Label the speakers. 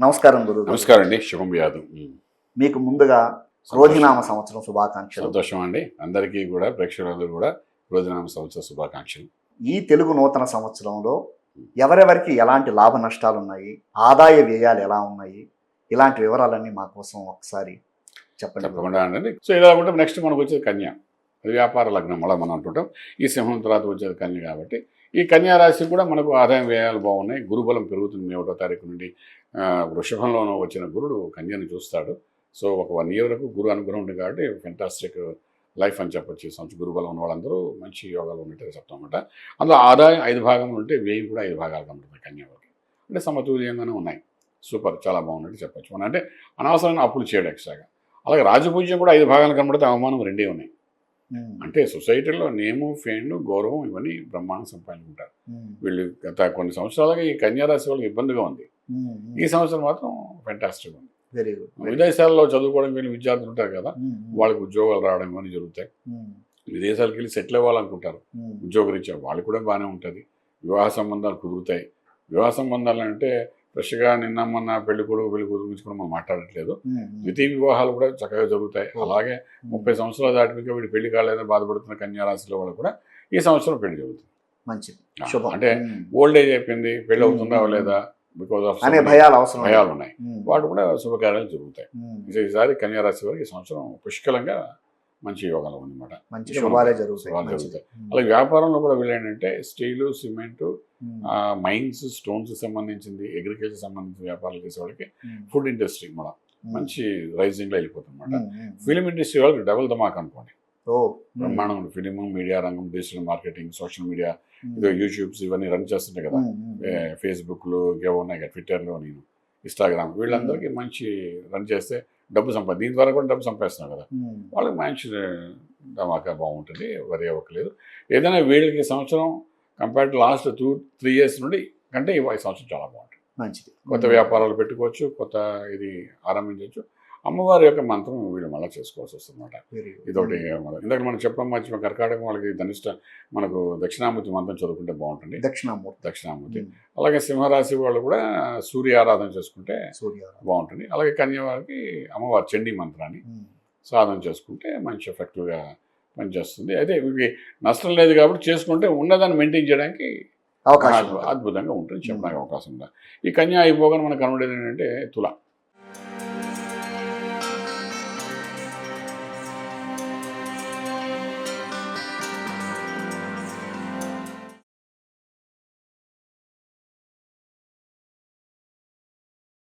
Speaker 1: నమస్కారం గురువు గారు.
Speaker 2: నమస్కారం అండి. శుభం వ్యాధం.
Speaker 1: మీకు ముందుగా క్రోధినామ సంవత్సరం శుభాకాంక్షలు.
Speaker 2: సంతోషం అండి. అందరికీ కూడా ప్రేక్షకులందరూ కూడా రోజునామ సంవత్సర శుభాకాంక్షలు.
Speaker 1: ఈ తెలుగు నూతన సంవత్సరంలో ఎవరెవరికి ఎలాంటి లాభ నష్టాలు ఉన్నాయి, ఆదాయ వ్యయాలు ఎలా ఉన్నాయి, ఇలాంటి వివరాలన్నీ మా కోసం ఒకసారి చెప్పండి.
Speaker 2: తప్పకుండా అండి. సో ఇలా ఉంటే నెక్స్ట్ మనకు వచ్చేది కన్య. అది వ్యాపార లగ్నం అలా మనం అంటుంటాం. ఈ సింహం తర్వాత వచ్చేది కన్య కాబట్టి ఈ కన్యా రాశి కూడా మనకు ఆదాయం వ్యయాలు బాగున్నాయి. గురుబలం పెరుగుతుంది. 1వ తారీఖు నుండి వృషభంలోనూ వచ్చిన గురుడు కన్యను చూస్తాడు. సో ఒక 1 year వరకు గురు అనుగ్రహం ఉంది కాబట్టి ఫెంటాస్టిక్ లైఫ్ అని చెప్పొచ్చు. సంవత్సరం గురుబలం ఉన్న వాళ్ళందరూ మంచి యోగాలు ఉన్నట్టు చెప్తామన్నమాట. అందులో ఆదాయం 5 భాగములు ఉంటే వ్యయం కూడా 5 భాగాలు ఉంటుంది కన్యా వాళ్ళకి. అంటే సమతుల్యంగానే ఉన్నాయి. సూపర్, చాలా బాగున్నట్టు చెప్పచ్చు. మనం అంటే అనవసరమైన అప్పులు చేయడం ఎక్స్ట్రాగా. అలాగే రాజపూజ్యం కూడా 5 భాగాలు కనబడితే అవమానం 2 ఉన్నాయి. అంటే సొసైటీలో నేము, ఫేమ్, గౌరవం ఇవన్నీ బ్రహ్మాండం సంపాదించుకుంటారు. వీళ్ళు గత కొన్ని సంవత్సరాలుగా ఈ కన్యా రాశి వాళ్ళకి ఇబ్బందిగా ఉంది. ఈ సంవత్సరం మాత్రం ఫెంటాస్టిక్ ఉంది.
Speaker 1: Very good.
Speaker 2: విదేశాల్లో చదువుకోవడం వెళ్ళిన విద్యార్థులు ఉంటారు కదా, వాళ్ళకి ఉద్యోగాలు రావడం ఇవన్నీ జరుగుతాయి. విదేశాలకు వెళ్ళి సెటిల్ అవ్వాలనుకుంటారు ఉద్యోగరీత్యా, వాళ్ళు కూడా బాగానే ఉంటుంది. వివాహ సంబంధాలు కుదురుతాయి. వివాహ సంబంధాలు అంటే ఫ్రెష్గా నిన్న మొన్న పెళ్లి కొడుకు పెళ్లి కూతురు గురించి కూడా మనం మాట్లాడట్లేదు. ద్వితీయ వివాహాలు కూడా చక్కగా జరుగుతాయి. అలాగే 30 సంవత్సరాలు దాటిపోయి వీడు పెళ్లి కాలేదని బాధపడుతున్న కన్యా రాశిలో వాళ్ళు కూడా ఈ సంవత్సరం పెళ్లి జరుగుతుంది.
Speaker 1: మంచిది.
Speaker 2: అంటే ఓల్డ్ ఏజ్ అయిపోయింది, పెళ్లి అవుతుందా లేదా, బికాస్ ఆఫ్ భయాలు ఉన్నాయి. వాటి కూడా శుభకార్యాలు జరుగుతాయి. ఈసారి కన్యా రాశి వారికి ఈ సంవత్సరం పుష్కలంగా మంచి యోగాలు ఉందన్నమాట. శుభాలే జరుగుతాయి. అలాగే వ్యాపారంలో కూడా వీళ్ళేంటంటే స్టీలు, సిమెంటు, మైన్స్, స్టోన్స్ సంబంధించింది, అగ్రికల్చర్ సంబంధించిన వ్యాపారాలు చేసే వాళ్ళకి ఫుడ్ ఇండస్ట్రీ కూడా మంచి రైజింగ్లో వెళ్ళిపోతుంది అనమాట. ఫిలిం ఇండస్ట్రీ వాళ్ళకి డబుల్ ధమాక్ అనుకోండి. బ్రహ్మాండం. ఫిలిం, మీడియా రంగం, డిజిటల్ మార్కెటింగ్, సోషల్ మీడియా, ఇదో యూట్యూబ్స్ ఇవన్నీ రన్ చేస్తుంటాయి కదా, ఫేస్బుక్లో ఇంకేమో ఉన్నాయి కదా, ట్విట్టర్లో, నేను ఇన్స్టాగ్రామ్, వీళ్ళందరికీ మంచి రన్ చేస్తే డబ్బు దీని ద్వారా కూడా డబ్బు సంపాదిస్తున్నాం కదా, వాళ్ళకి మంచి ధమాకా బాగుంటుంది. వరి అవ్వట్లేదు. ఏదైనా వీళ్ళకి సంవత్సరం కంపేర్ టు లాస్ట్ 2-3 years నుండి కంటే ఈ సంవత్సరం చాలా బాగుంటుంది. మంచిది. కొత్త వ్యాపారాలు పెట్టుకోవచ్చు, కొత్త ఇది ఆరంభించవచ్చు. అమ్మవారి యొక్క మంత్రం వీళ్ళు మళ్ళీ చేసుకోవాల్సి వస్తుంది అనమాట. ఇదొకటి. ఇందాక మనం చెప్పడం మర్చిపోయిన కర్కాటకం వాళ్ళకి ధనిష్ట మనకు దక్షిణామూర్తి మంత్రం చదువుకుంటే బాగుంటుంది. దక్షిణామూర్తి. అలాగే సింహరాశి వాళ్ళు కూడా సూర్య ఆరాధన చేసుకుంటే బాగుంటుంది. అలాగే కన్య వారికి అమ్మవారి చండీ మంత్రాన్ని సాధన చేసుకుంటే మంచి ఎఫెక్టివ్గా పనిచేస్తుంది. అయితే వీరికి నష్టం లేదు కాబట్టి చేసుకుంటే ఉన్నదాన్ని మెయింటైన్ చేయడానికి అద్భుతంగా ఉంటుంది చెప్పడానికి అవకాశం ఉంది. ఈ కన్య అయిపోగానే మనకు కనబడేది ఏంటంటే తుల.